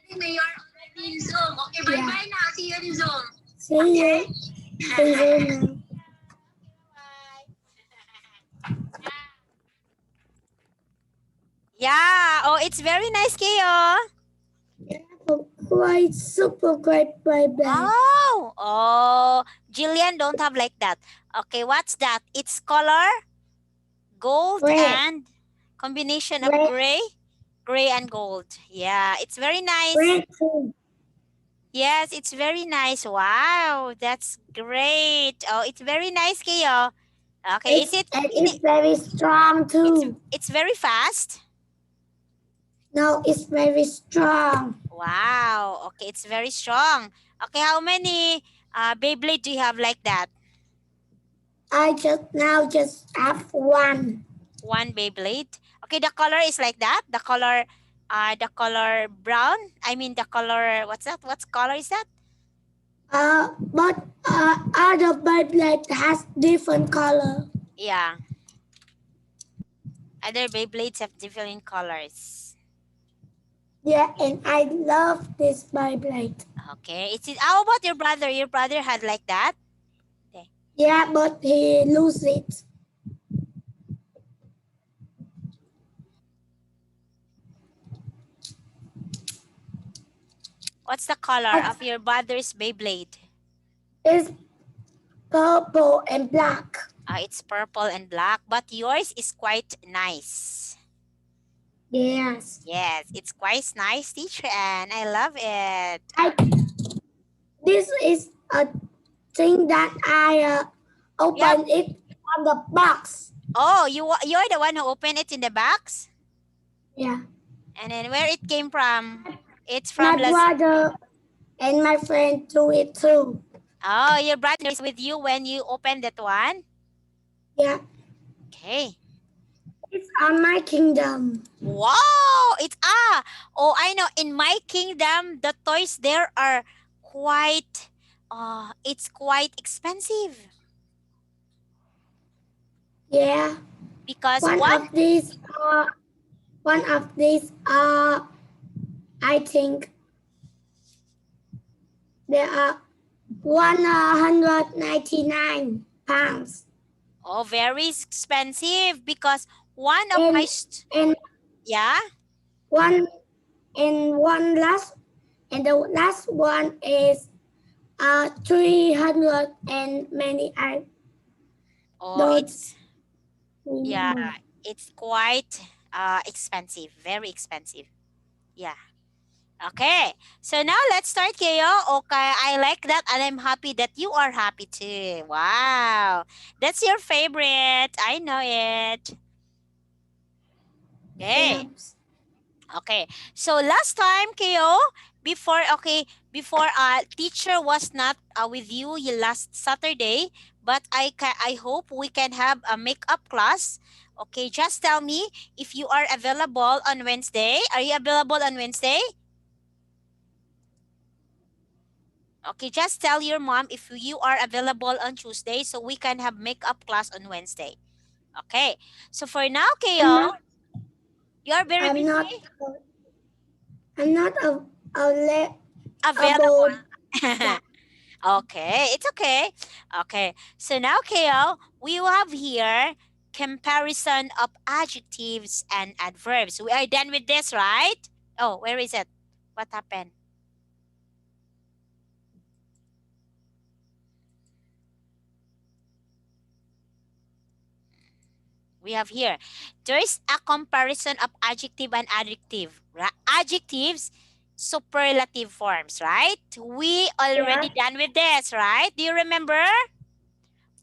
already in Zoom. Okay, bye-bye now. See you in Zoom. See you in Zoom. Yeah. Oh, it's very nice, Keo. Quite super great Beyblade. Oh, Jillian don't have like that. Okay, what's that? It's color gold Red. and combination of Red. gray and gold. Yeah, it's very nice. Red too. Yes, it's very nice. Wow, that's great. Oh, it's very nice, Keo. Okay, It's very strong too. It's very fast. No, it's very strong. Wow. Okay, it's very strong. Okay, how many Beyblade do you have like that? I just have one. One Beyblade. Okay, the color is like that. The color brown. I mean the color. What's that? What color is that? But other Beyblade has different color. Yeah. Other Beyblades have different colors. Yeah, and I love this Beyblade. Okay. How about your brother? Your brother had like that? Okay. Yeah, but he lose it. What's the color of your brother's Beyblade? It's purple and black. It's purple and black, but yours is quite nice. Yes. Yes, it's quite nice, teacher, and I love it. This is a thing that I opened it from the box. Oh, you're the one who opened it in the box? Yeah. And then where it came from? It's from my brother and my friend do it too. Oh, your brother is with you when you opened that one? Yeah. Okay. It's on my kingdom. Wow! Oh, I know. In my kingdom, the toys there are quite it's quite expensive. Yeah. Because one of these I think there are 199 pounds. Oh, very expensive because one of yeah. The last one is 300 and many. It's quite expensive, very expensive. Yeah. Okay, so now let's start, Keo. Okay, I like that and I'm happy that you are happy too. Wow, that's your favorite. I know it. Okay. Yes. Okay, so last time, Keo, before teacher was not with you last Saturday, but I hope we can have a makeup class. Okay, just tell me if you are available on Wednesday. Are you available on Wednesday? Okay, just tell your mom if you are available on Tuesday so we can have makeup class on Wednesday. Okay, so for now, Keo, you're very busy. I'm not available. Okay, it's okay. Okay, so now, Keo, we have here comparison of adjectives and adverbs. We are done with this, right? Oh, where is it? What happened? We have here, there's a comparison of adjective and adjective. Adjectives, superlative forms, right? We already done with this, right? Do you remember?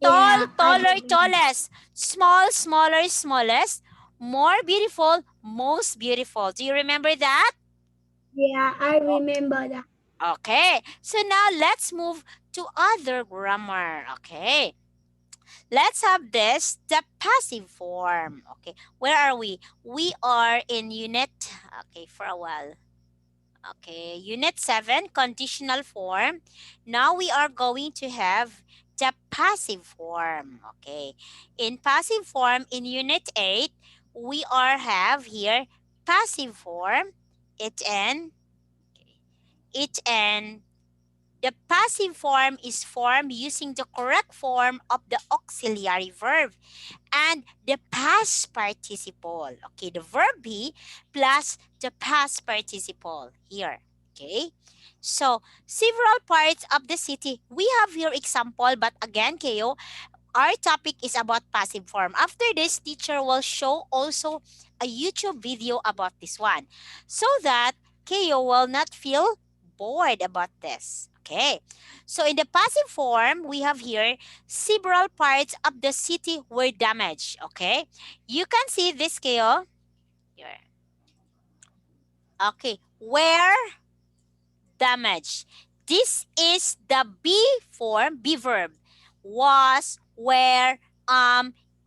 Tall, taller, tallest. Small, smaller, smallest. More beautiful, most beautiful. Do you remember that? Yeah, I remember that. Okay, so now let's move to other grammar. Okay. Let's have this, the passive form. Okay, where are we? We are in unit, okay, for a while. Okay, unit 7, conditional form. Now we are going to have the passive form. Okay, in passive form in unit 8, we have here passive form, it and the passive form is formed using the correct form of the auxiliary verb and the past participle. Okay, the verb be plus the past participle here. Okay, so several parts of the city. We have here example, but again, Keo, our topic is about passive form. After this, teacher will show also a YouTube video about this one so that Keo will not feel bored about this. Okay, so in the passive form, we have here several parts of the city were damaged. Okay, you can see this, Keo. Here. Okay, where damage. This is the be form, be verb. Was, where,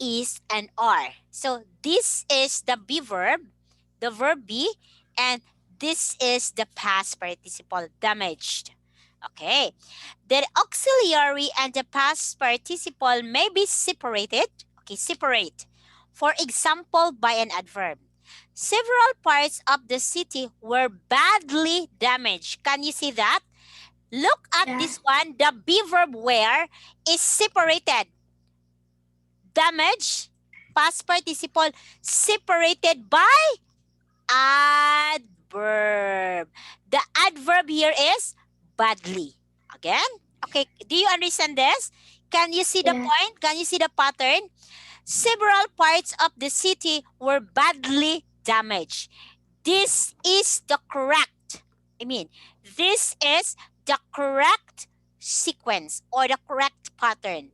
is, and are. So this is the be verb, the verb be, and this is the past participle, damaged. Okay. The auxiliary and the past participle may be separated. Okay, separate. For example, by an adverb. Several parts of the city were badly damaged. Can you see that? Look at Yeah. this one. The be verb where is separated. Damage, past participle, separated by adverb. The adverb here is badly. Again? Okay, do you understand this? Can you see the Yeah. point? Can you see the pattern? Several parts of the city were badly damaged. This is the correct, this is the correct sequence or the correct pattern.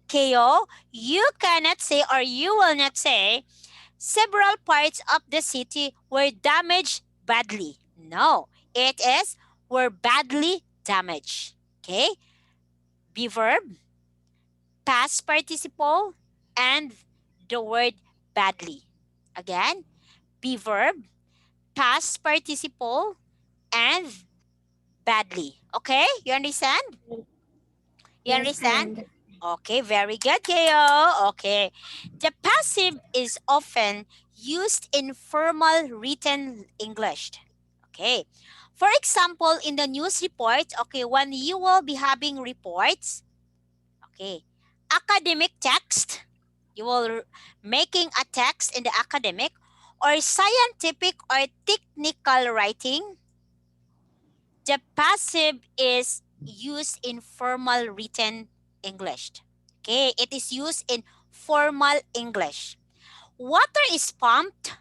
KO, you cannot say or you will not say several parts of the city were damaged badly. No, it is were badly damaged. Okay? Be verb, past participle, and the word badly. Again, be verb, past participle, and badly. Okay? You understand? You Yes, I understand? understand. Okay, very good, Keo. Okay. The passive is often used in formal written English. Okay. For example, in the news report, okay, when you will be having reports, okay, academic text, you will making a text in the academic or scientific or technical writing, the passive is used in formal written English. Okay, it is used in formal English. Water is pumped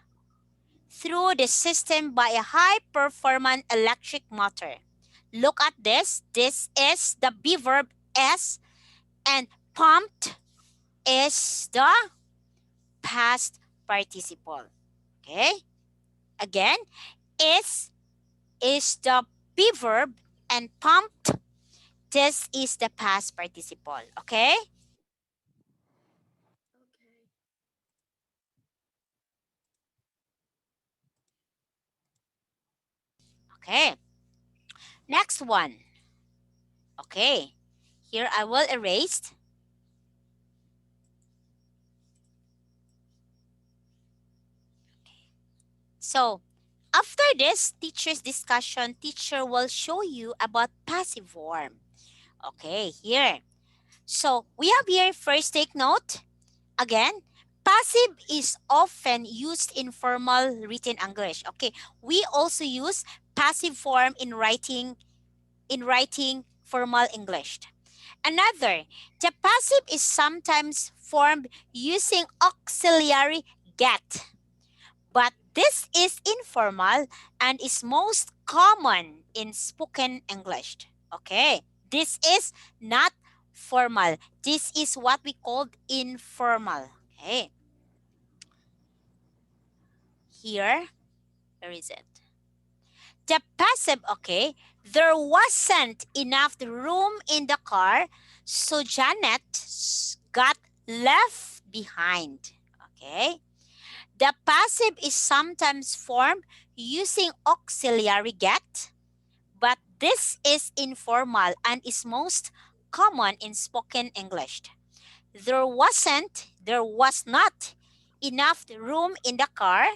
through the system by a high-performance electric motor. Look at this. This is the be verb S, and pumped is the past participle. Okay? Again, is the be verb, and pumped, this is the past participle. Okay? Okay. Next one. Okay. Here I will erase. So, after this teacher's discussion, teacher will show you about passive form. Okay, here. So, we have here first take note. Again, passive is often used in formal written English. Okay, we also use passive form in writing formal English. Another, the passive is sometimes formed using auxiliary get, but this is informal and is most common in spoken English. Okay, this is not formal. This is what we call informal. Okay, here, where is it? The passive, okay, there wasn't enough room in the car, so Janet got left behind. Okay, the passive is sometimes formed using auxiliary get, but this is informal and is most common in spoken English. There was not enough room in the car,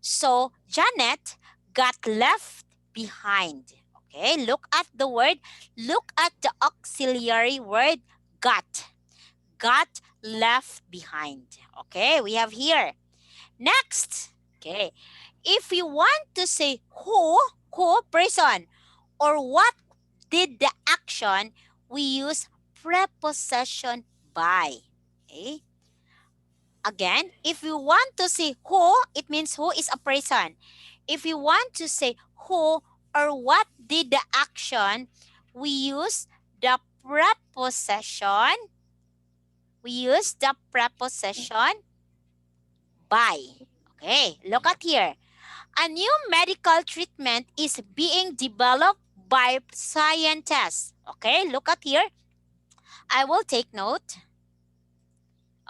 So Janet got left behind. Okay, look at the word, look at the auxiliary word got left behind. Okay, we have here. Next, okay, if we want to say who person, or what did the action, we use preposition by. Okay, again, if you want to say who, it means who is a person. If you want to say who or what did the action, we use the preposition. We use the preposition by. Okay, look at here. A new medical treatment is being developed by scientists. Okay, look at here. I will take note.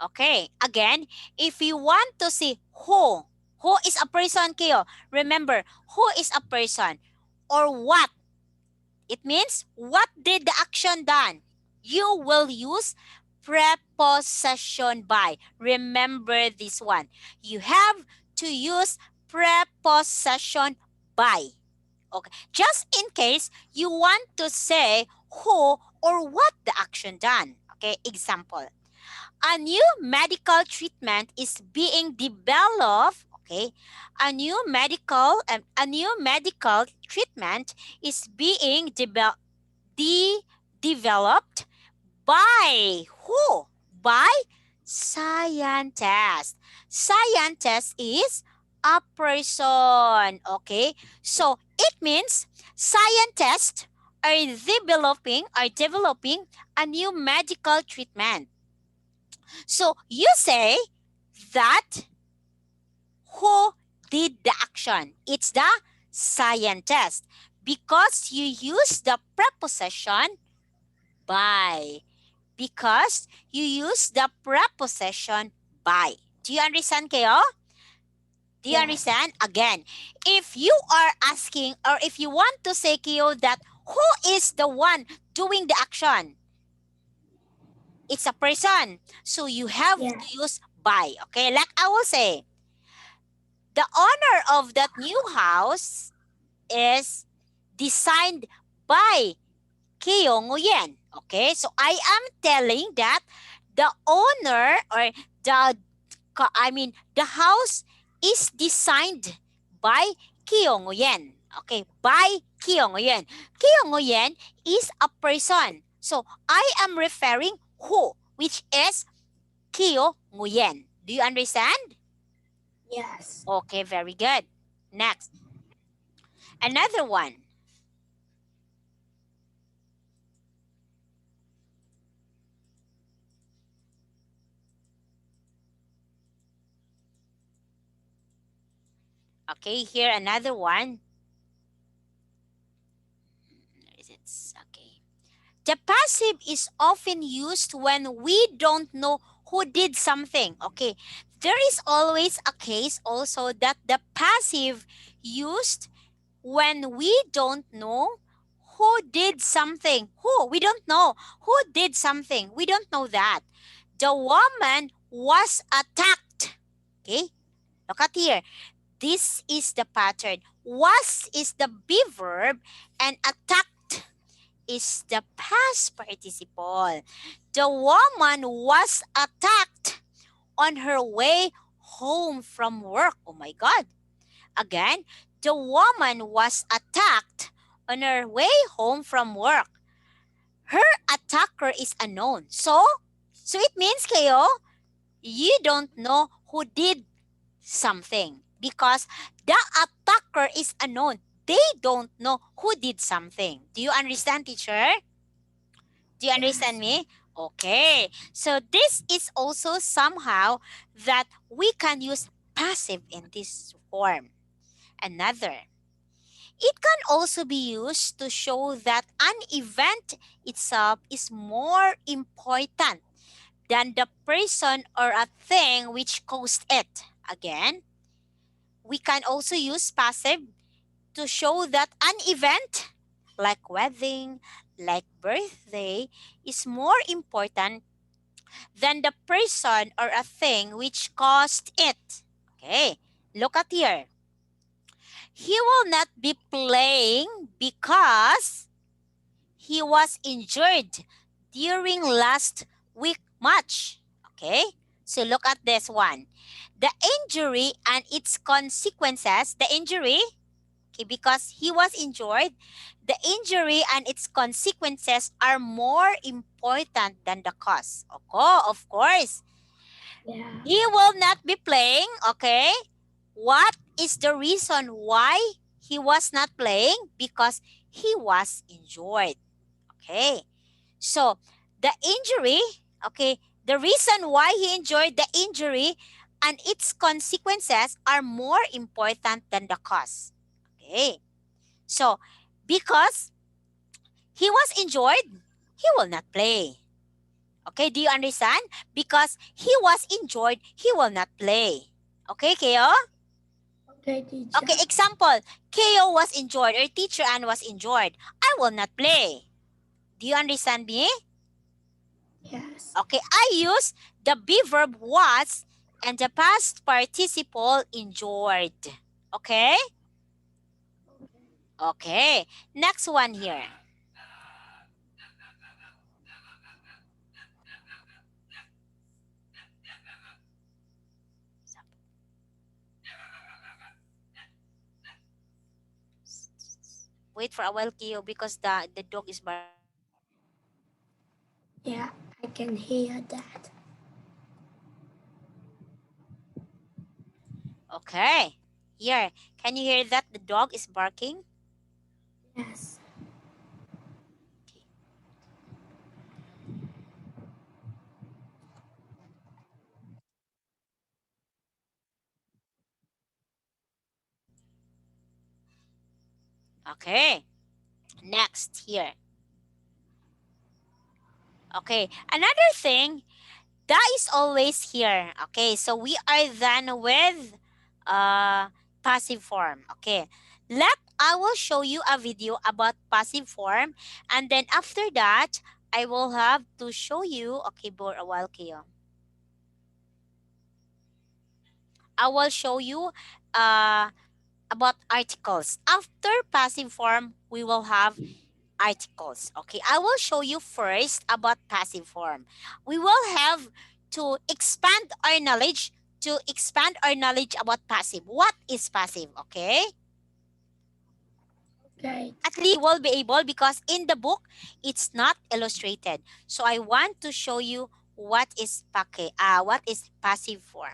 Okay, again, if you want to see who is a person, Kyo, remember, who is a person or what? It means what did the action done? You will use preposition by. Remember this one. You have to use preposition by. Okay. Just in case you want to say who or what the action done. Okay. Example. A new medical treatment is being developed. Okay. A new medical treatment is being developed by who? By scientist. Scientist is a person. Okay, so it means scientists are developing a new medical treatment. So you say that who did the action? It's the scientist, because you use the preposition by. Because you use the preposition by. Do you understand, Keo? Do you Yes. understand? Again, if you are asking, or if you want to say, Keo, that who is the one doing the action? It's a person. So you have Yes. to use by. Okay, like I will say, the owner of that new house is designed by Kyo Nguyen. Okay, so I am telling that the owner, or the house is designed by Kyo Nguyen. Okay, by Kyo Nguyen. Kyo Nguyen is a person. So I am referring who, which is Kyo Nguyen. Do you understand? Yes. Okay, very good. Next, another one. Okay, here another one. Is it okay? The passive is often used when we don't know who did something. Okay, there is always a case also that the passive used when we don't know who did something. Who? We don't know. Who did something? We don't know that. The woman was attacked. Okay, look at here. This is the pattern. Was is the be verb and attacked is the past participle. The woman was attacked on her way home from work. Oh my God. Again, the woman was attacked on her way home from work. Her attacker is unknown. So it means, Kayo, you don't know who did something because the attacker is unknown. They don't know who did something. Do you understand, teacher? Do you understand me? Okay. So this is also somehow that we can use passive in this form. Another. It can also be used to show that an event itself is more important than the person or a thing which caused it. Again, we can also use passive to show that an event like wedding, like birthday, is more important than the person or a thing which caused it. Okay, look at here. he will not be playing because he was injured during last week match. Okay? So look at this one. The injury and its consequences, the injury, okay, because he was injured, the injury and its consequences are more important than the cause. Okay, of course. Yeah. He will not be playing, okay? What is the reason why he was not playing? Because he was injured. Okay. So, the injury, okay, the reason why he enjoyed the injury and its consequences are more important than the cause. Okay. So, because he was injured, he will not play. Okay, do you understand? Because he was injured, he will not play. Okay, Keo? Okay, teacher. Okay, example, Keo was injured or teacher Ann was injured. I will not play. Do you understand me? Yes. Okay, I use the be verb was and the past participle enjoyed. Okay? Okay. Next one here. Wait for a while, Keo, because the dog is barking. Yeah, I can hear that. Okay. Here, can you hear that the dog is barking? Yes. Okay. Next here. Okay. Another thing that is always here. Okay, so we are done with passive form. Okay, I will show you a video about passive form, and then after that, I will have to show you. Okay, for a while, kayo. I will show you uh about articles. After passive form, we will have articles. Okay, I will show you first about passive form. We will have to expand our knowledge about passive. What is passive? Okay, Okay. at least we will be able, because in the book it's not illustrated. So I want to show you what is passive form.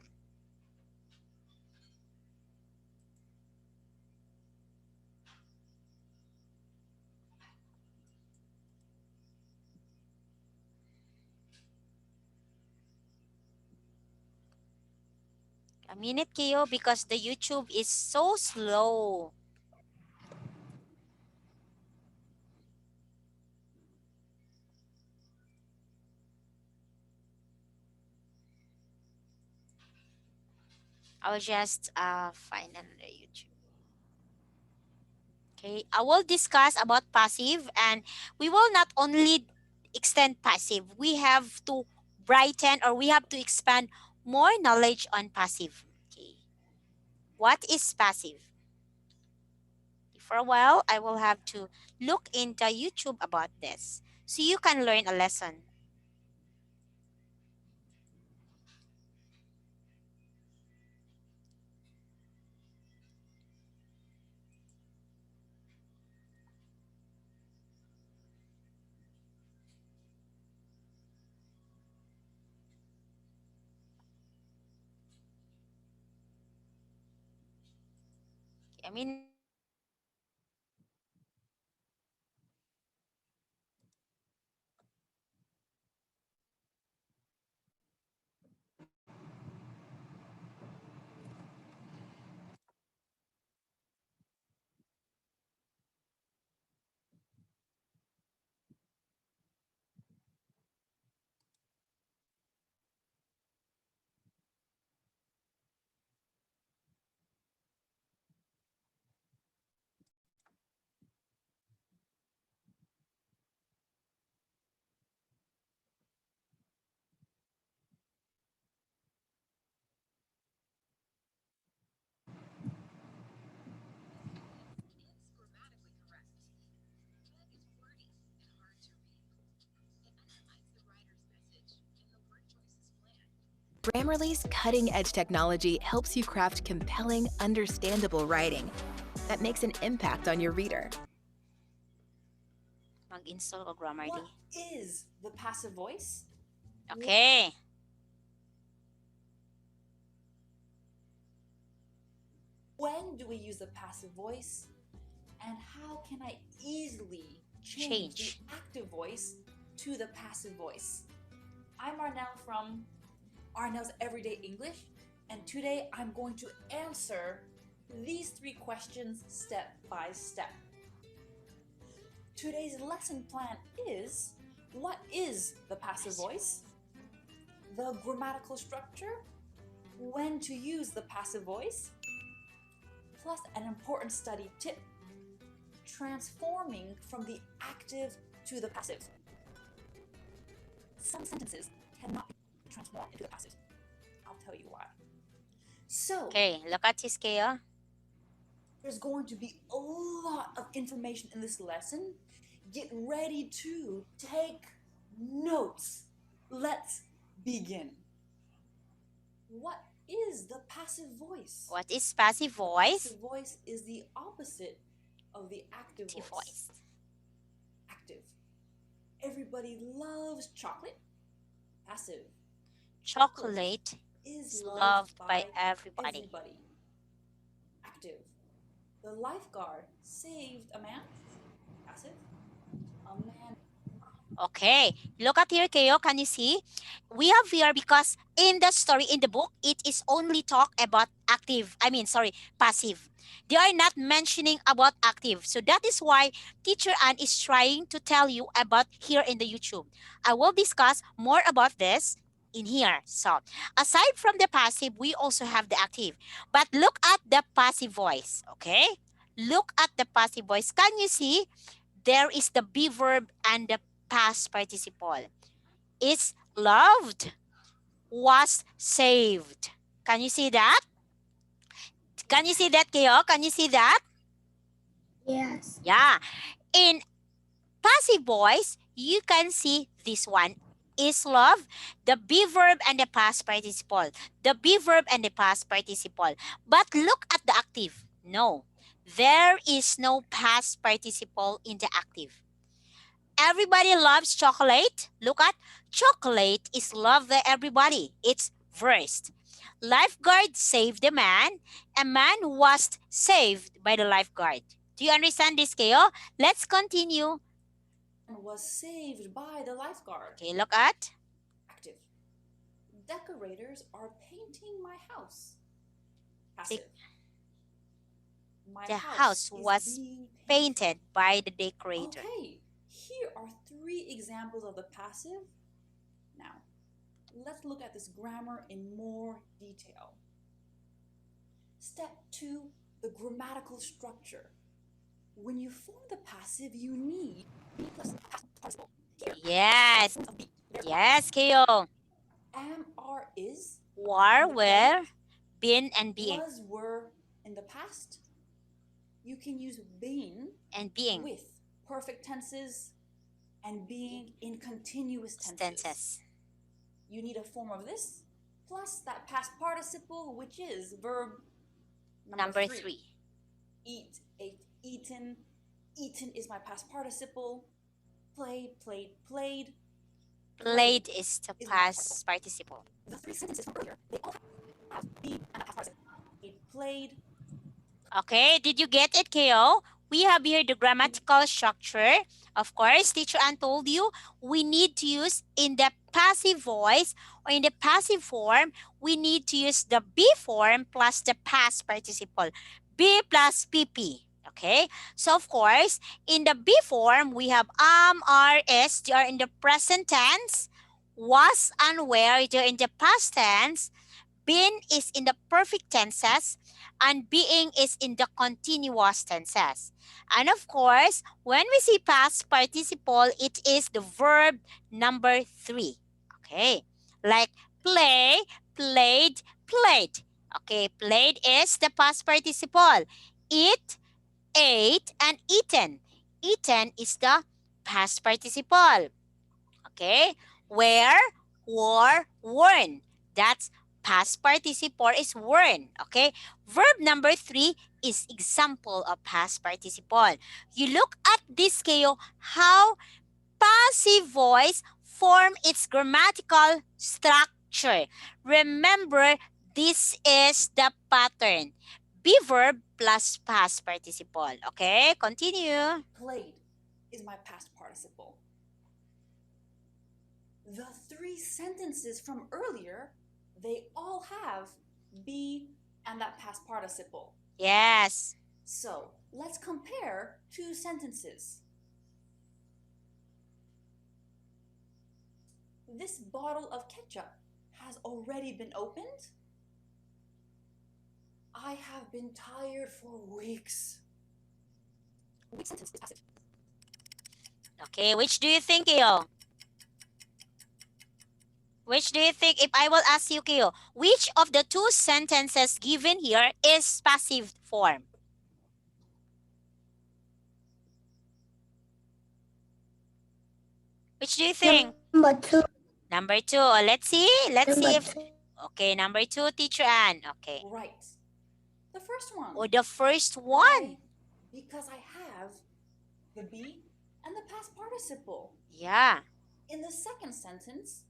A minute, Keo, because the YouTube is so slow. I'll just find another YouTube. Okay, I will discuss about passive, and we will not only extend passive, we have to brighten, or we have to expand more knowledge on passive. Okay, what is passive? For a while, I will have to look into YouTube about this so you can learn a lesson. I mean, Grammarly's cutting-edge technology helps you craft compelling, understandable writing that makes an impact on your reader. Mag-install ko Grammarly. What is the passive voice? Okay. When do we use the passive voice? And how can I easily change the active voice to the passive voice? I'm Arnell from Arnell's Everyday English, and today I'm going to answer these 3 questions step by step. Today's lesson plan is: what is the passive voice? The grammatical structure? When to use the passive voice? Plus an important study tip: transforming from the active to the passive. Some sentences cannot be transformed into the passive. I'll tell you why. So, Okay, look at this, Keo. there's going to be a lot of information in this lesson. Get ready to take notes. Let's begin. What is the passive voice? What is passive voice? Passive voice is the opposite of the active voice. Active. Everybody loves chocolate. Passive. Chocolate is loved by everybody. Active. The lifeguard saved a man. Passive. A man. Okay, look at here, Keo. Can you see? We have here because in the story, in the book, it is only talk about passive. They are not mentioning about active. So that is why Teacher Ann is trying to tell you about here in the YouTube. I will discuss more about this in here. So aside from the passive, we also have the active. But look at the passive voice, okay? Look at the passive voice. Can you see? There is the be verb and the past participle. It's loved, was saved. Can you see that? Can you see that, Keo? Can you see that? Yes. Yeah. In passive voice, you can see this one is love, the be verb and the past participle. The be verb and the past participle. But look at the active. No, there is no past participle in the active. Everybody loves chocolate. Look at chocolate is loved by everybody. It's first. Lifeguard saved the man. A man was saved by the lifeguard. Do you understand this, Keo? Let's continue. Was saved by the lifeguard. Okay, look at. Active. Decorators are painting my house. Passive. The house was painted by the decorator. Okay, here are 3 examples of the passive. Now, let's look at this grammar in more detail. Step 2, the grammatical structure. When you form the passive, you need be plus past participle. Yes. Yes, Keo. Am, are, is. Were, were, been, and being. Was, were in the past. You can use been and being with perfect tenses and being in continuous tenses. You need a form of this plus that past participle, which is verb number 3. Eat, ate, eaten. Eaten is my past participle. Play, played, played. Played is the past participle. The 3 sentences from earlier, they all have be and a past participle. It played. Okay, did you get it, Keo? We have here the grammatical structure. Of course, Teacher Ann told you we need to use in the passive voice or in the passive form, we need to use the be form plus the past participle. Be plus PP. Okay, so of course, in the be form, we have are, is, they are in the present tense. Was and were, they are in the past tense. Been is in the perfect tenses. And being is in the continuous tenses. And of course, when we see past participle, it is the verb number 3. Okay, like play, played, played. Okay, played is the past participle. Eat, ate, and eaten. Eaten is the past participle. Okay, wear, wore, worn. That's past participle is worn. Okay. Verb number 3 is example of past participle. You look at this, Kayo, how passive voice form its grammatical structure. Remember, this is the pattern. Be verb plus past participle. Okay, continue. Played is my past participle. The 3 sentences from earlier, they all have be and that past participle. Yes. So let's compare 2 sentences. This bottle of ketchup has already been opened. I have been tired for weeks. Which sentence is passive? Okay, which do you think, Kayo? Which do you think, if I will ask you, Kayo, which of the 2 sentences given here is passive form? Which do you think? Number 2. Number 2. Let's see. Let's see if... 2. Okay, number 2, Teacher Ann. Okay. Right. The first one. Oh, the first one. Why? Because I have the be and the past participle. Yeah. In the second sentence,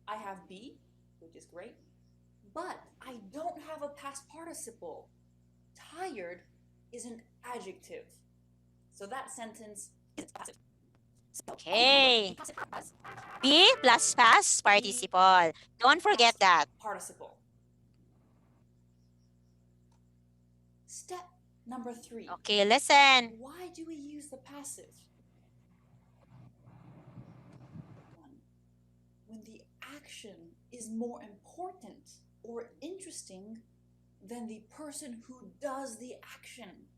I have be, which is great, but I don't have a past participle. Tired is an adjective. So that sentence is passive. So Okay. passive has Be plus past participle. Don't forget that. participle. Step number 3. Okay, listen. Why do we use the passive? When the action is more important or interesting than the person who does the action.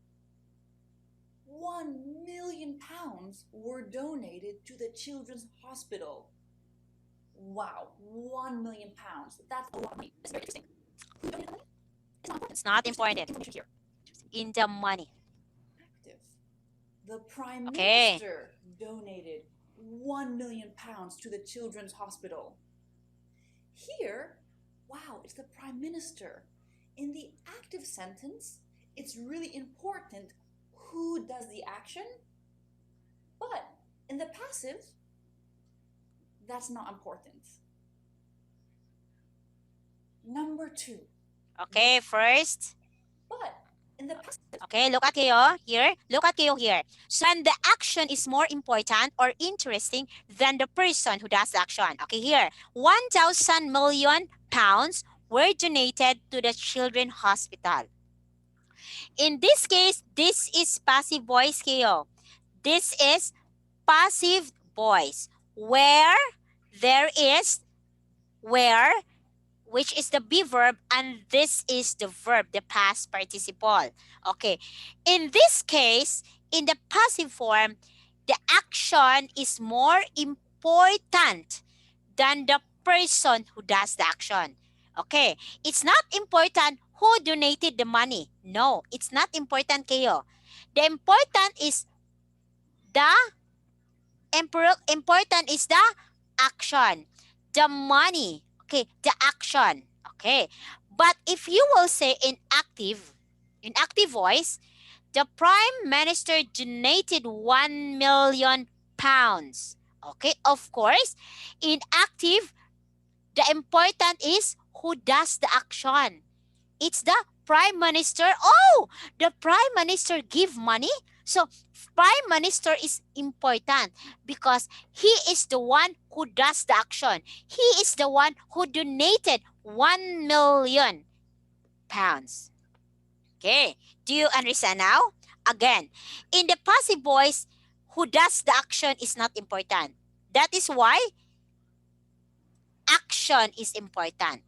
1 million pounds were donated to the Children's Hospital. Wow, 1 million pounds. That's a lot of money. That's very interesting. Who donated the money? It's not important. It's not important. Here. In the money. Active. The Prime Okay. Minister donated 1 million pounds to the Children's Hospital. Here, wow, it's the Prime Minister. In the active sentence, it's really important who does the action, but in the passive, that's not important. Number 2. Okay, first. But in the passive, Okay, look at Kayo here. Look at Kayo here. So when the action is more important or interesting than the person who does the action. Okay, here. 1,000 million pounds were donated to the Children's Hospital. In this case, this is passive voice, Kayo. This is passive voice. Where there is, where, which is the be verb, and this is the verb, the past participle. Okay. In this case, in the passive form, the action is more important than the person who does the action. Okay. It's not important who donated the money. No, it's not important, Kayo. The important is the action, the money. Okay, the action. Okay, but if you will say in active voice, the Prime Minister donated 1 million pounds. Okay, of course, in active, the important is who does the action. It's the Prime Minister. Oh, the Prime Minister give money. So Prime Minister is important because he is the one who does the action. He is the one who donated 1 million pounds. Okay, do you understand now? Again, in the passive voice, who does the action is not important. That is why action is important.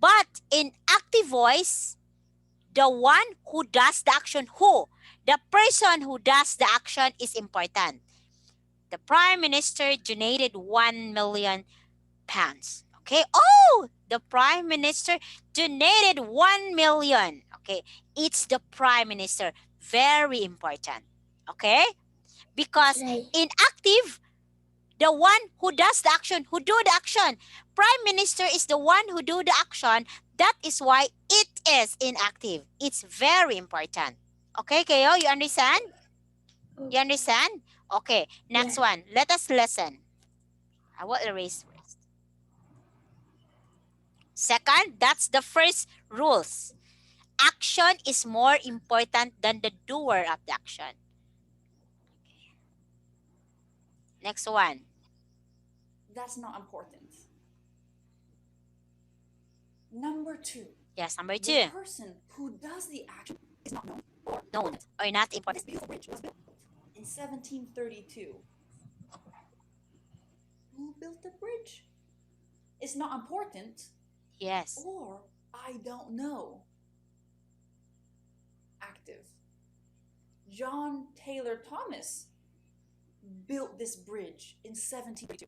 But in active voice, the one who does the action, the person who does the action is important. The Prime Minister donated 1 million pounds. Okay. Oh, the Prime Minister donated 1 million. Okay. It's the Prime Minister. Very important. Okay. Because in active, The one who does the action, who do the action. Prime Minister is the one who do the action. That is why it is inactive. It's very important. Okay, Kayo, you understand? You understand? Okay, next Yes. one. Let us listen. I will erase first. Second, that's the first rules. Action is more important than the doer of the action. Next one. That's not important. Number 2. Yes, number The 2. person who does the action is not known. Known or not This important. beautiful bridge was built in 1732. Who built the bridge? It's not important, Yes. or I don't know. Active. John Taylor Thomas built this bridge in 1732.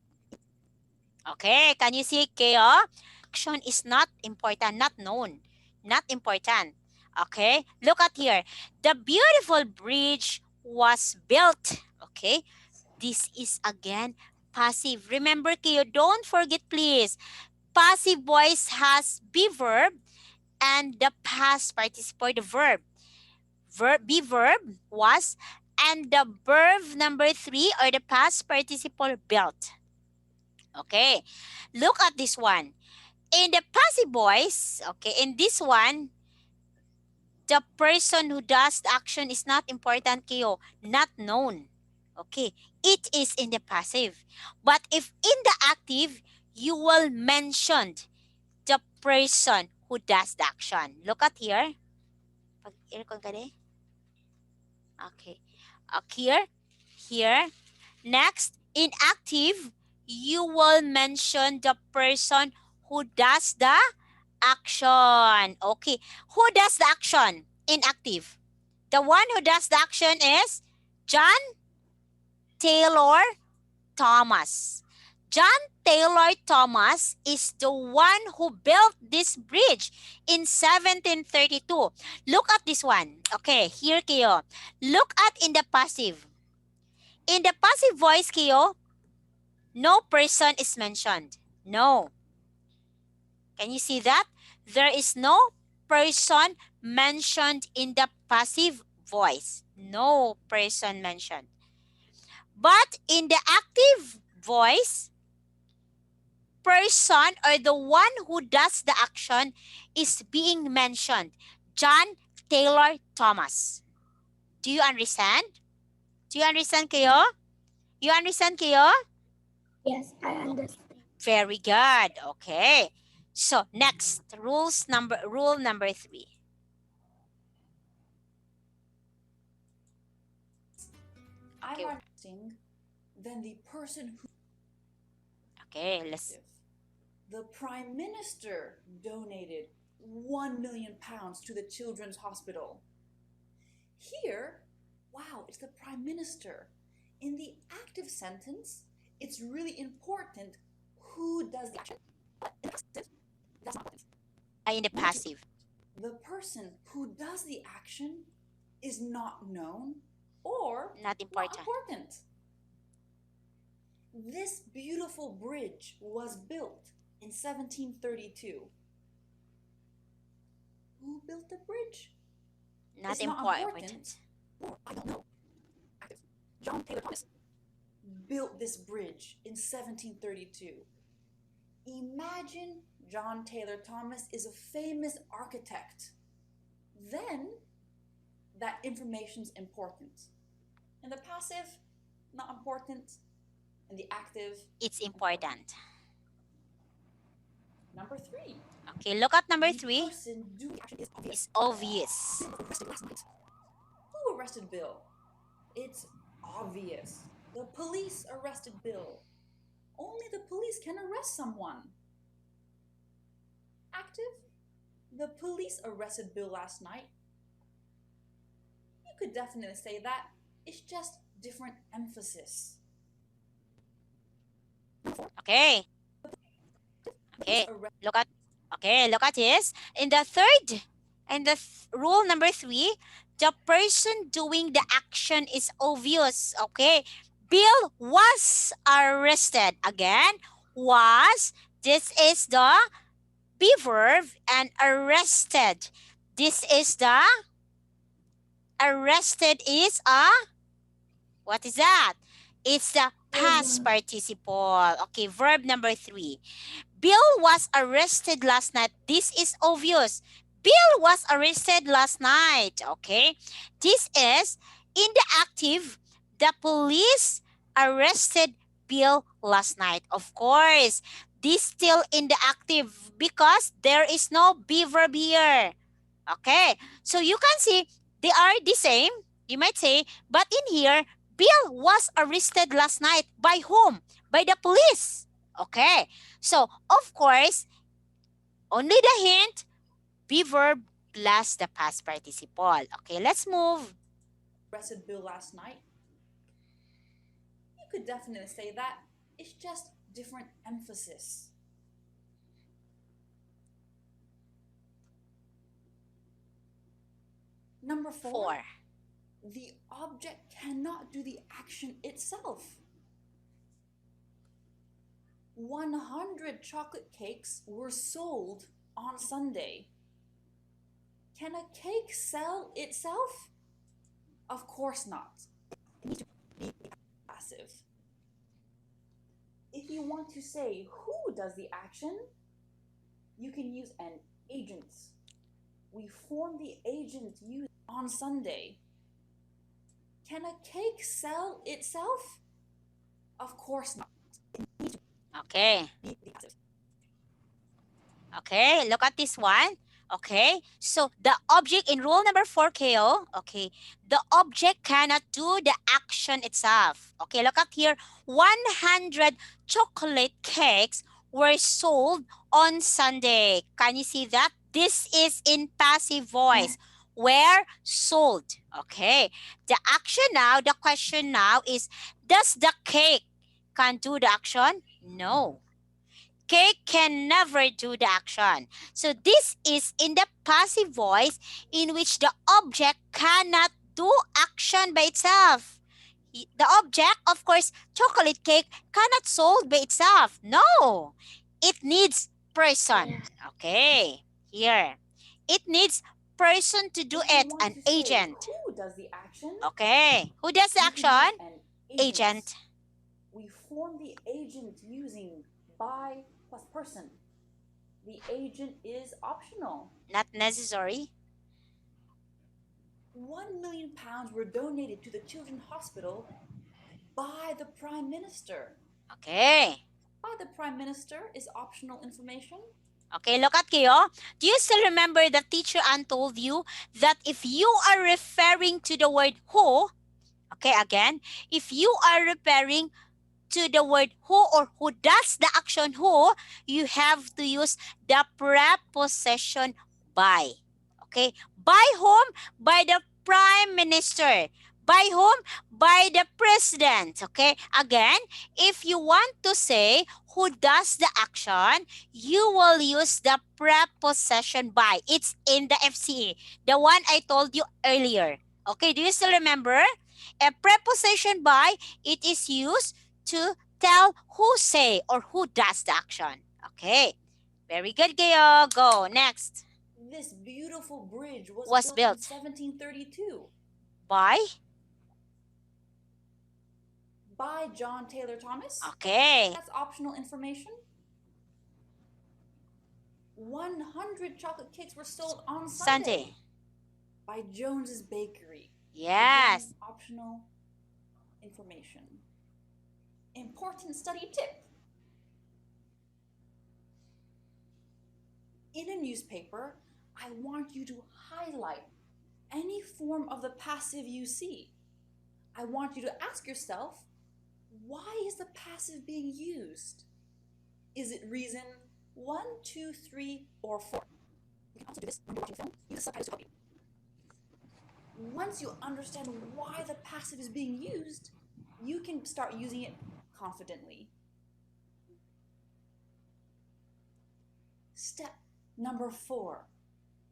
Okay, can you see, Kayo? Action is not important, not known, not important. Okay, look at here. The beautiful bridge was built. Okay, this is again passive. Remember, Kayo, don't forget, please. Passive voice has be verb and the past participle, the verb. Be verb was, and the verb number 3 or the past participle built. Okay, look at this one. In the passive voice, okay, in this one, the person who does the action is not important, Kayo, not known. Okay, it is in the passive. But if in the active, you will mention the person who does the action. Look at here. Pag-aircon ka de. Okay. Here. Next, in active, you will mention the person who does the action. Okay. Who does the action in active? The one who does the action is John Taylor Thomas. John Taylor Thomas is the one who built this bridge in 1732. Look at this one. Okay, here kayo. Look at in the passive. In the passive voice kayo, no person is mentioned. No. Can you see that? There is no person mentioned in the passive voice. No person mentioned. But in the active voice, person or the one who does the action is being mentioned. John Taylor Thomas. Do you understand? Do you understand, kayo? You understand, kayo? Yes, I understand. Very good. Okay. So next, rule number 3. I'm more interesting than the person who. Okay, let's. The Prime Minister donated £1 million to the Children's Hospital. Here, wow, it's the Prime Minister. In the active sentence, it's really important who does the action. But in the passive, that's not important. In the passive. The person who does the action is not known or Not important. not important. This beautiful bridge was built in 1732. Who built the bridge? Not It's important. Or I don't know. Active. John Taylor Thomas built this bridge in 1732. Imagine John Taylor Thomas is a famous architect. Then that information's important. In the passive, not important. In the active, It's important. Number 3. Okay, look at number The 3. person doing the action is obvious. It's obvious. Bill was arrested last night. Who arrested Bill? It's obvious. The police arrested Bill. Only the police can arrest someone. Active? The police arrested Bill last night. You could definitely say that. It's just different emphasis. Okay. Look at this. In the third, and rule number 3, the person doing the action is obvious. Okay. Bill was arrested. Again, was, this is the be verb, and arrested, this is the arrested is a, what is that? It's the past participle. Okay, verb number 3. Bill was arrested last night. This is obvious. Bill was arrested last night. Okay, this is in the active. The police arrested Bill last night. Of course, this still in the active because there is no be verb here. Okay, so you can see they are the same. You might say, but in here, Bill was arrested last night. By whom? By the police. Okay, so of course, only the hint, be verb plus the past participle. Okay, let's move. Arrested Bill last night. You could definitely say that. It's just different emphasis. Number 4. The object cannot do the action itself. 100 chocolate cakes were sold on Sunday. Can a cake sell itself? Of course not. It needs to be passive. If you want to say who does the action, you can use an agent. We form the agent used on Sunday. Can a cake sell itself? Of course not. Okay. Okay, look at this one. Okay, so the object in rule number 4, KO, okay, the object cannot do the action itself. Okay, look at here. 100 chocolate cakes were sold on Sunday. Can you see that? This is in passive voice. Where? Sold. Okay, the action now, the question now is, does the cake can do the action? No. Cake can never do the action. So this is in the passive voice in which the object cannot do action by itself. The object, of course, chocolate cake cannot sold by itself. No, it needs person. Okay, here. It needs person to do it, an agent. Who does the action? Okay, who does the action? Agent. We form the agent using by plus person. The agent is optional. Not necessary. 1 million pounds were donated to the children's hospital by the Prime Minister. Okay. By the Prime Minister is optional information. Okay, look at kayo. Do you still remember the teacher Ann told you that if you are referring to the word who, okay, again, if you are referring to the word who or who does the action who, you have to use the preposition by. Okay, by whom? By the Prime Minister. By whom? By the President. Okay, again, if you want to say who does the action, you will use the preposition by. It's in the FCE, the one I told you earlier. Okay, do you still remember? A preposition by, it is used to tell who say or who does the action. Okay, very good, Gayo. Go, next. This beautiful bridge was built in 1732. By John Taylor Thomas. Okay. That's optional information. 100 chocolate cakes were sold on Sunday. By Jones's Bakery. Yes. Again, optional information. Important study tip. In a newspaper, I want you to highlight any form of the passive you see. I want you to ask yourself, why is the passive being used? Is it reason 1, 2, 3, or 4? You can also do this when you're watching a film. Use the subtitles to help you. Once you understand why the passive is being used, you can start using it confidently. Step number 4.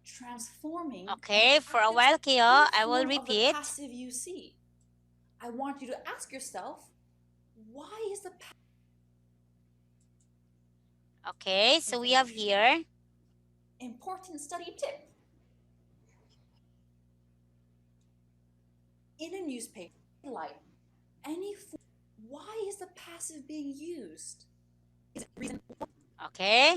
Transforming. Okay, for a while, Kyo, I will repeat. Passive you see. I want you to ask yourself, Why is the Okay, so we have here. important study tip? In a newspaper, like any form, why is the passive being used? Is it reason? Okay.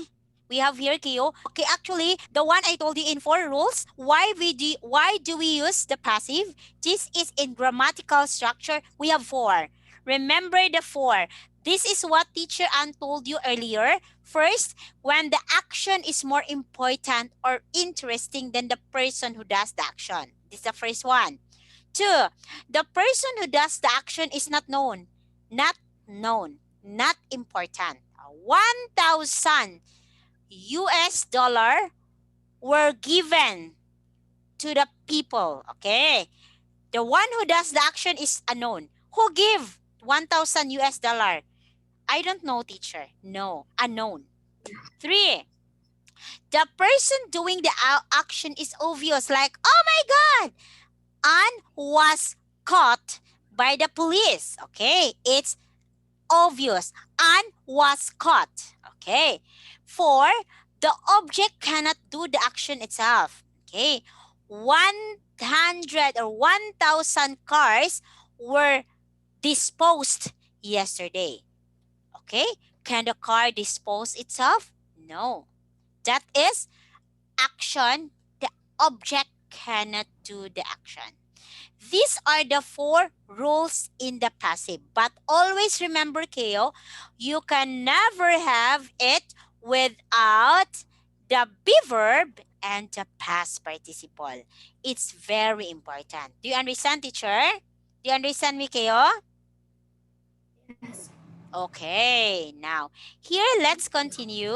We have here Kyo. Okay, actually, the one I told you in 4 rules, why do we use the passive? This is in grammatical structure. We have 4. Remember the 4. This is what teacher Ann told you earlier. First, when the action is more important or interesting than the person who does the action. This is the first one. 2, the person who does the action is not known. Not known. Not important. 1,000 US dollar were given to the people. Okay. The one who does the action is unknown. Who give 1,000 US dollar? I don't know, teacher. No, unknown. 3, the person doing the action is obvious. Like, oh my God, Anne was caught by the police. Okay, it's obvious. Anne was caught. Okay. 4, the object cannot do the action itself. Okay. 100 or 1,000 cars were disposed yesterday. Okay. Can the car dispose itself? No. That is action. The object cannot do the action. These are the 4 rules in the passive. But always remember, Keo, you can never have it without the be verb and the past participle. It's very important. Do you understand, teacher? Do you understand me, Keo? Yes. Okay, now here let's continue.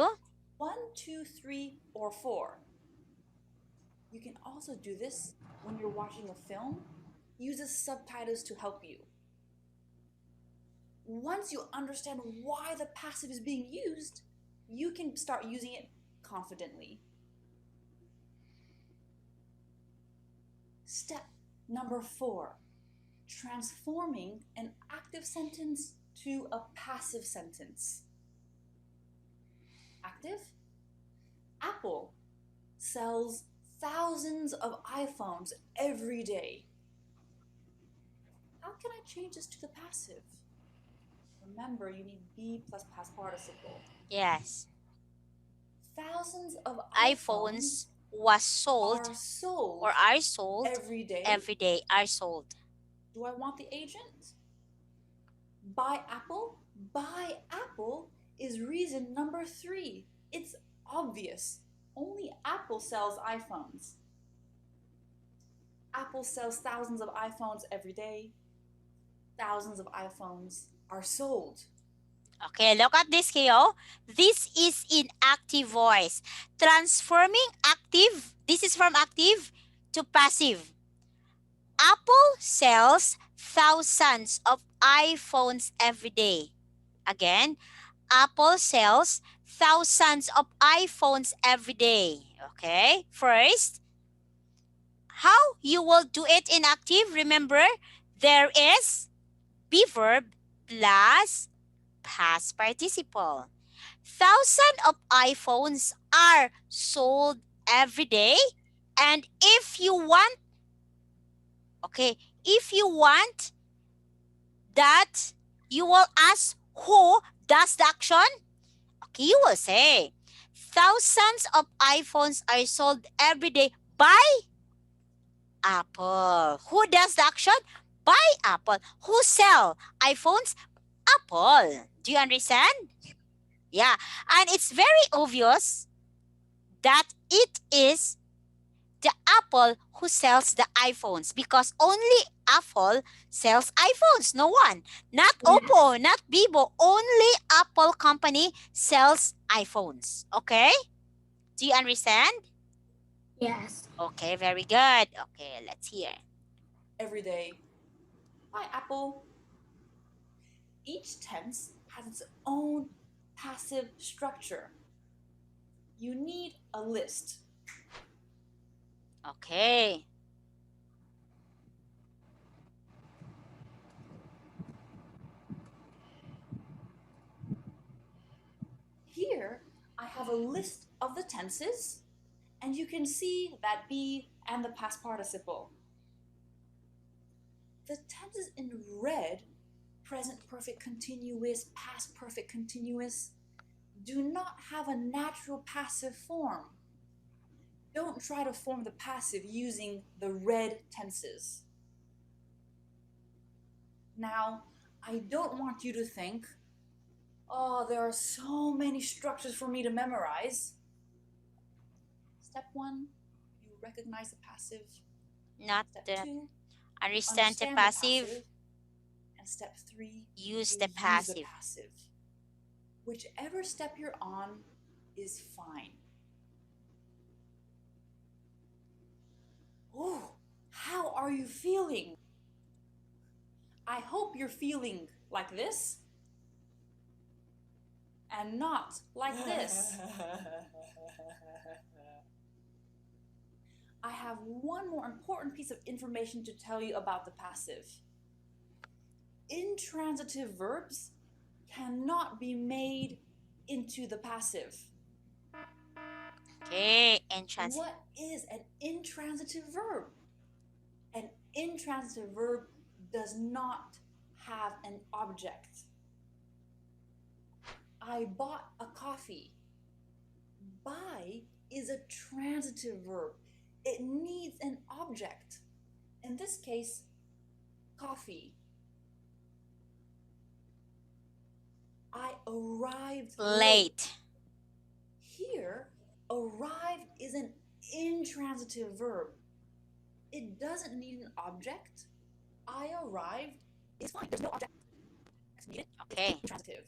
1, 2, 3, or 4. You can also do this when you're watching a film. Use the subtitles to help you. Once you understand why the passive is being used, you can start using it confidently. Step number 4, transforming an active sentence to a passive sentence. Active? Apple sells thousands of iPhones every day. How can I change this to the passive? Remember, you need be plus past participle. Yes. Thousands of iPhones was sold are sold or are sold every day. every day. Are sold. Do I want the agent? Buy Apple? Buy Apple is reason number 3. It's obvious. Only Apple sells iPhones. Apple sells thousands of iPhones every day. Thousands of iPhones are sold. Okay, look at this, Keo. This is in active voice. Transforming active, this is from active to passive. Apple sells thousands of iPhones every day. Again, Apple sells thousands of iPhones every day. Okay, first, how you will do it in active? Remember, there is be verb plus past participle. Thousands of iPhones are sold every day. And if you want, if you want that, you will ask who does the action. Okay, you will say, thousands of iPhones are sold every day by Apple. Who does the action? By Apple. Who sell iPhones? Apple. Do you understand? Yeah. And it's very obvious that it is the Apple who sells the iPhones because only Apple sells iPhones. No one. Not Oppo, not Vivo. Only Apple company sells iPhones. Okay? Do you understand? Yes. Okay, very good. Okay, let's hear. Every day. Buy Apple. Each tense has its own passive structure. You need a list. Okay. a list of the tenses, and you can see that be and the past participle. The tenses in red, present perfect continuous, past perfect continuous, do not have a natural passive form. Don't try to form the passive using the red tenses. Now, I don't want you to think, oh, there are so many structures for me to memorize. Step 1, you recognize the passive. Not Step the 2, understand the passive. And step 3, Use you the passive. use the passive. Whichever step you're on is fine. Oh, how are you feeling? I hope you're feeling like this and not like this. I have one more important piece of information to tell you about the passive. Intransitive verbs cannot be made into the passive. Okay, intransitive. What is an intransitive verb? An intransitive verb does not have an object. I bought a coffee. Buy is a transitive verb. It needs an object. In this case, coffee. I arrived Late. Here, arrived is an intransitive verb. It doesn't need an object. I arrived is fine. There's no object needed. Okay. It's intransitive.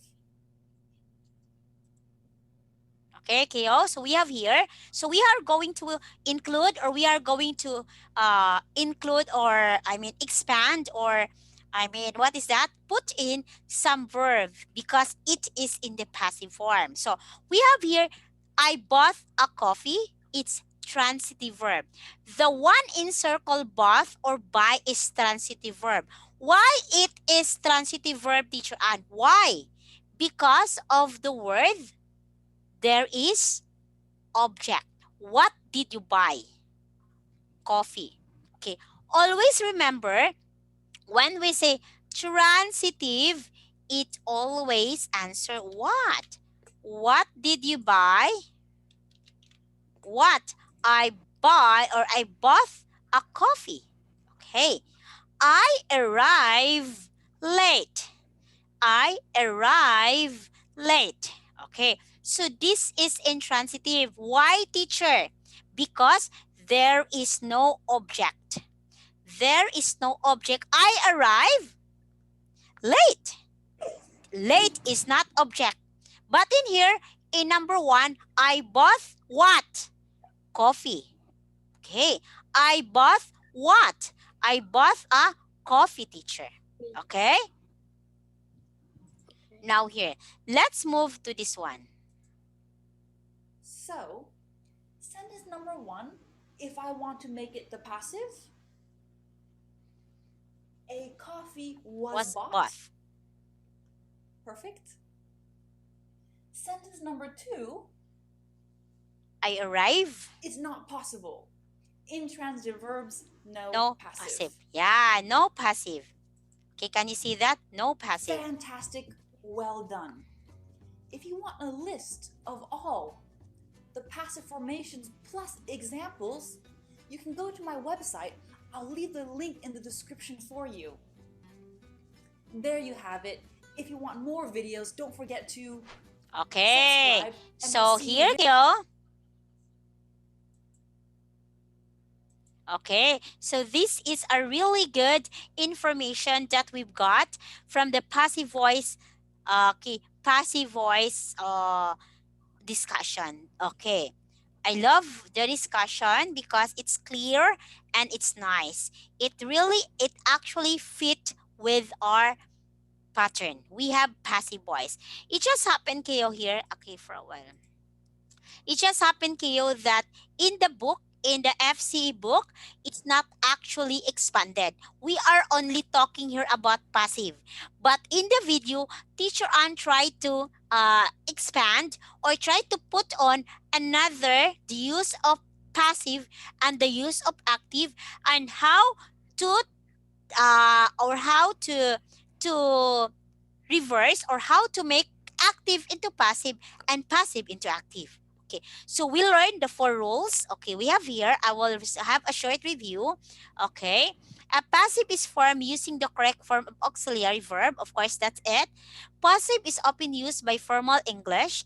Okay, Kyo. So we have here. So we are going to include, or we are going to include, or expand, or what is that? Put in some verb because it is in the passive form. So we have here, I bought a coffee. It's transitive verb. The one in circle, bought or buy, is transitive verb. Why it is transitive verb, Teacher Ann? Why? Because of the word there is object. What did you buy? Coffee. Okay. Always remember, when we say transitive, it always answer what? What did you buy? What? I buy, or I bought a coffee. Okay. I arrive late. I arrive late. Okay. So this is intransitive. Why, teacher? Because there is no object. There is no object. I arrive late. Late is not object. But in here, in number 1, I bought what? Coffee. Okay. I bought what? I bought a coffee, teacher. Okay. Now here, let's move to this one. So, sentence number 1, if I want to make it the passive, a coffee was bought. Perfect. Sentence number 2, I arrive. it's not possible. Intransitive verbs, no passive. Yeah, no passive. Okay, can you see that? No passive. Fantastic. Well done. If you want a list of all the passive formations plus examples, you can go to my website. I'll leave the link in the description for you. There you have it. If you want more videos, don't forget to Okay, subscribe. And so I'll see you here you go. Okay, so this is a really good information that we've got from the passive voice, passive voice discussion. Okay, I love the discussion because it's clear and it's nice. It actually fit with our pattern. We have passive voice. It just happened, Kyo, here. Okay, for a while. It just happened, Kyo, that in the book, in the FCE book, it's not actually expanded. We are only talking here about passive. But in the video, Teacher Ann tried to expand or try to put on another the use of passive and the use of active, and how to or how to reverse, or how to make active into passive and passive into active. Okay, so we learned the four rules. Okay, we have here, I will have a short review. Okay, a passive is formed using the correct form of auxiliary verb. Of course, that's it. Passive is often used by formal English.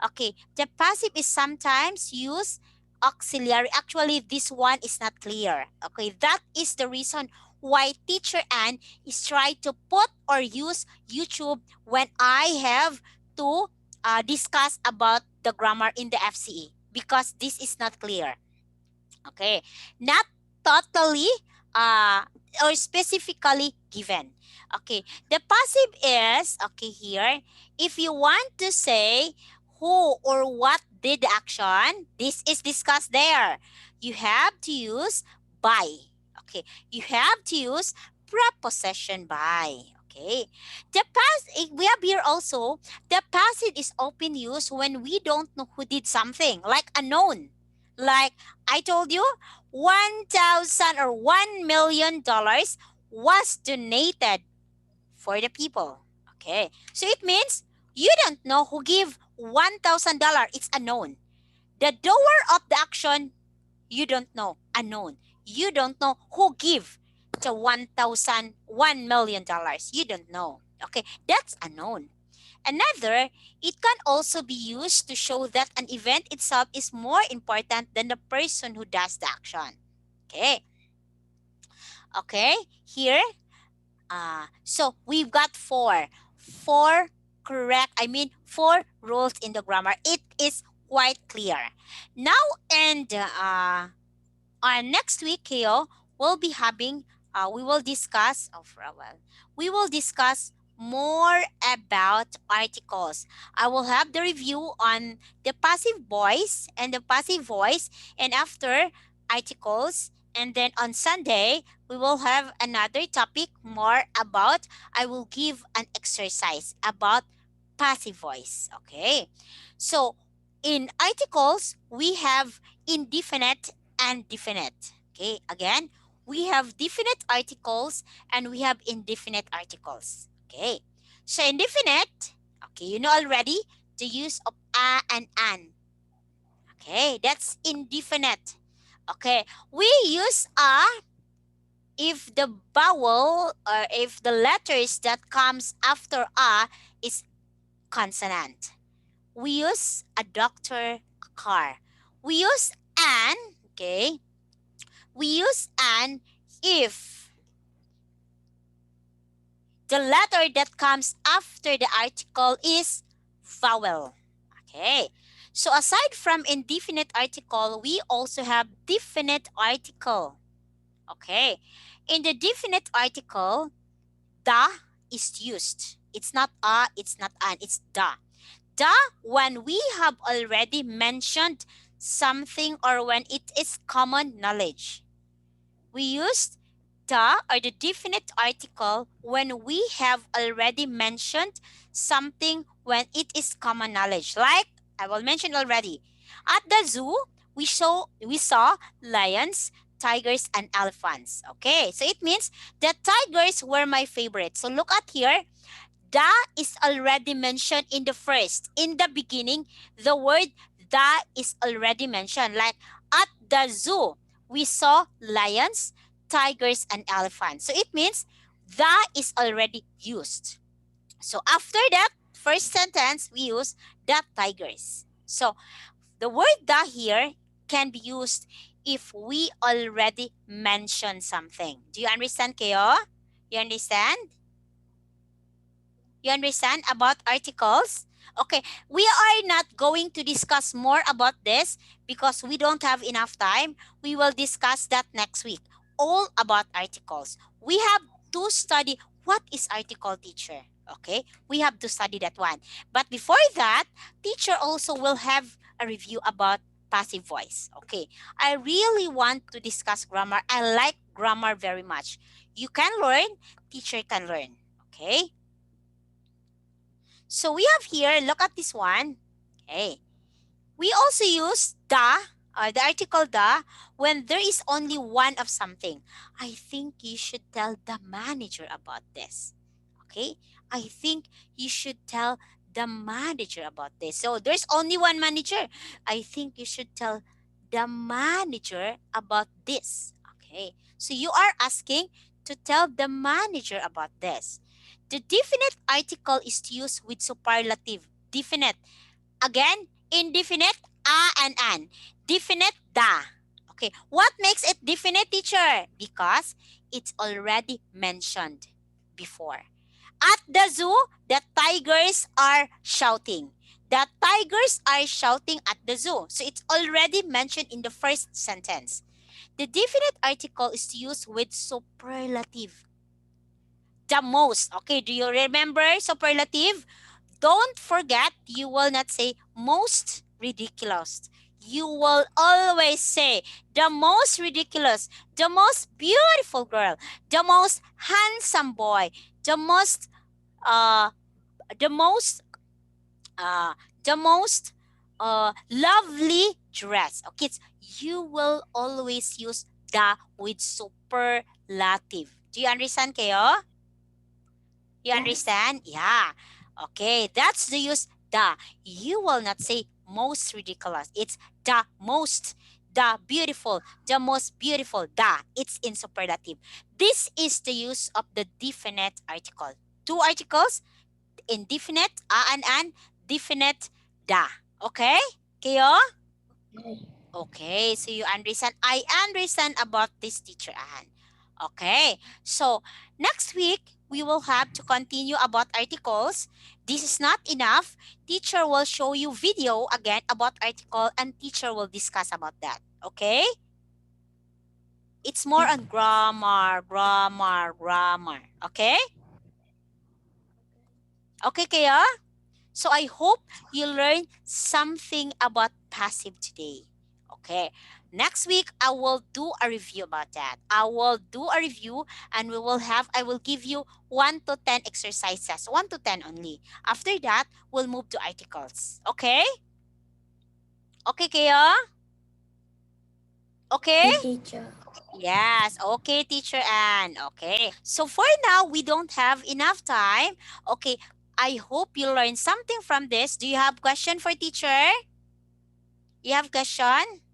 Okay, the passive is sometimes used auxiliary. Actually, this one is not clear. Okay, that is the reason why teacher Anne is trying to put or use YouTube when I have to discuss about the grammar in the FCE, because this is not clear. Okay, not totally uh, or specifically given. Okay, the passive is, okay, here, if you want to say who or what did the action, this is discussed there. You have to use by. Okay, you have to use preposition by. Okay, the past, we have here also, the passive is often used when we don't know who did something, like a noun. Like I told you, 1,000 or $1 million was donated for the people. Okay, so it means you don't know who gave $1,000. It's unknown. The doer of the action, you don't know, unknown. You don't know who give the 1,000 $1 million. You don't know. Okay, that's unknown. Another, it can also be used to show that an event itself is more important than the person who does the action. Okay. Okay. Here, so we've got four correct, I mean, four rules in the grammar. It is quite clear. Now, and next week, Keo, we'll be having, we will discuss, we will discuss more about articles. I will have the review on the passive voice and the passive voice, and after articles. And then on Sunday, we will have another topic more about, I will give an exercise about passive voice. Okay. So in articles, we have indefinite and definite. Okay, again, we have definite articles and we have indefinite articles. Okay, so indefinite, okay, you know already the use of a and an. Okay, that's indefinite. Okay, we use a if the vowel or if the letters that comes after a is consonant. We use a doctor, a car. We use an, okay, we use an if the letter that comes after the article is vowel. Okay. So aside from indefinite article, we also have definite article. Okay. In the definite article, the is used. It's not a, it's not an, it's the. The when we have already mentioned something or when it is common knowledge. We use the or the definite article when we have already mentioned something when it is common knowledge. Like I will mention already. At the zoo, we saw lions, tigers, and elephants. Okay, so it means the tigers were my favorite. So look at here. The is already mentioned in the first. In the beginning, the word the is already mentioned. Like at the zoo, we saw lions, tigers, and elephants. So it means the is already used. So after that first sentence, we use the tigers. So the word the here can be used if we already mention something. Do you understand, Keo? You understand? You understand about articles? Okay, we are not going to discuss more about this because we don't have enough time. We will discuss that next week. All about articles. We have to study what is article, teacher. Okay, we have to study that one. But before that, teacher also will have a review about passive voice. Okay, I really want to discuss grammar. I like grammar very much. You can learn, teacher can learn. Okay. So we have here, look at this one. Okay. We also use the article the, when there is only one of something. I think you should tell the manager about this. Okay? I think you should tell the manager about this. So there's only one manager. I think you should tell the manager about this. Okay? So you are asking to tell the manager about this. The definite article is used with superlative. Definite. Again, indefinite, and an. Definite, the. Okay, what makes it definite, teacher? Because it's already mentioned before. At the zoo, the tigers are shouting. The tigers are shouting at the zoo. So it's already mentioned in the first sentence. The definite article is used with superlative. The most. Okay, do you remember superlative? Don't forget, you will not say most ridiculous. You will always say the most ridiculous, the most beautiful girl, the most handsome boy, the most uh the most uh the most lovely dress. Okay, you will always use the with superlative. Do you understand, Kayo? You Yes. understand? Yeah. Okay, that's the use the. You will not say most ridiculous. It's the most, the beautiful, the most beautiful, the. It's in superlative. This is the use of the definite article. Two articles, indefinite, and definite, the. Okay? Kayo? Okay, so you understand. I understand about this, teacher Anne. Okay, so next week we will have to continue about articles. This is not enough. Teacher will show you video again about article and teacher will discuss about that. Okay? It's more on grammar, grammar, grammar. Okay? Okay, Kaya? So I hope you learned something about passive today. Okay. Next week, I will do a review about that. I will do a review and I will give you 1 to 10 exercises, 1 to 10 only. After that, we'll move to articles. Okay? Okay, Kaya? Okay? Yes, teacher. Yes. Okay, Teacher Anne. Okay. So for now, we don't have enough time. Okay. I hope you learned something from this. Do you have question for teacher? You have question?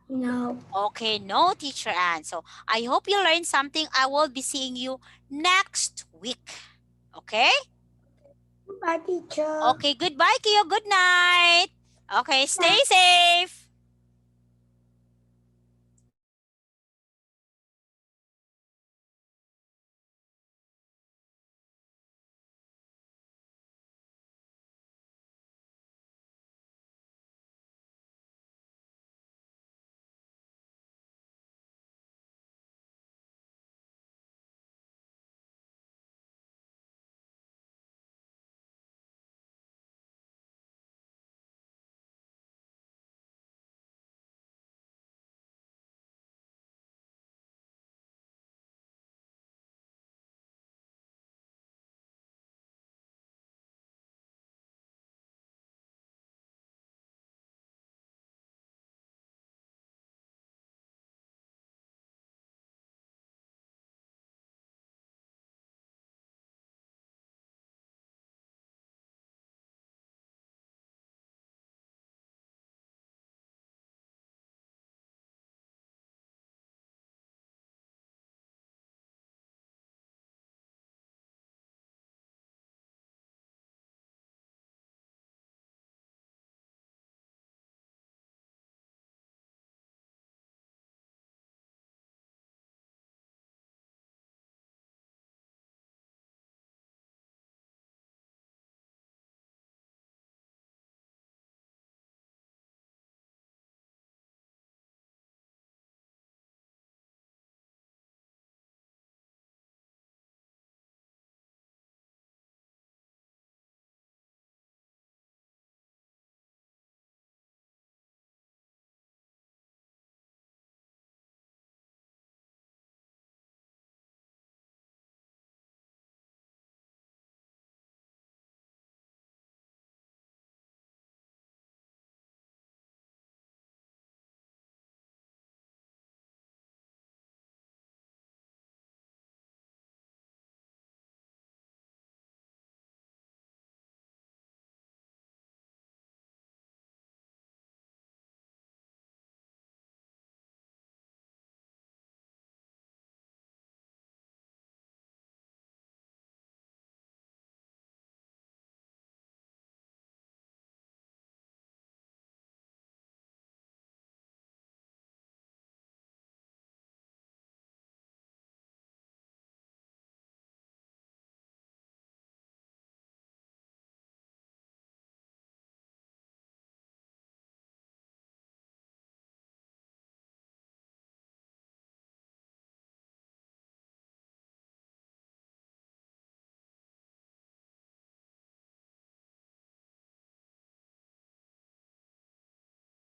No. Okay, no, Teacher Anne. So I hope you learned something. I will be seeing you next week. Okay? Bye, teacher. Okay, goodbye, Kiyo. Good night. Okay, stay safe.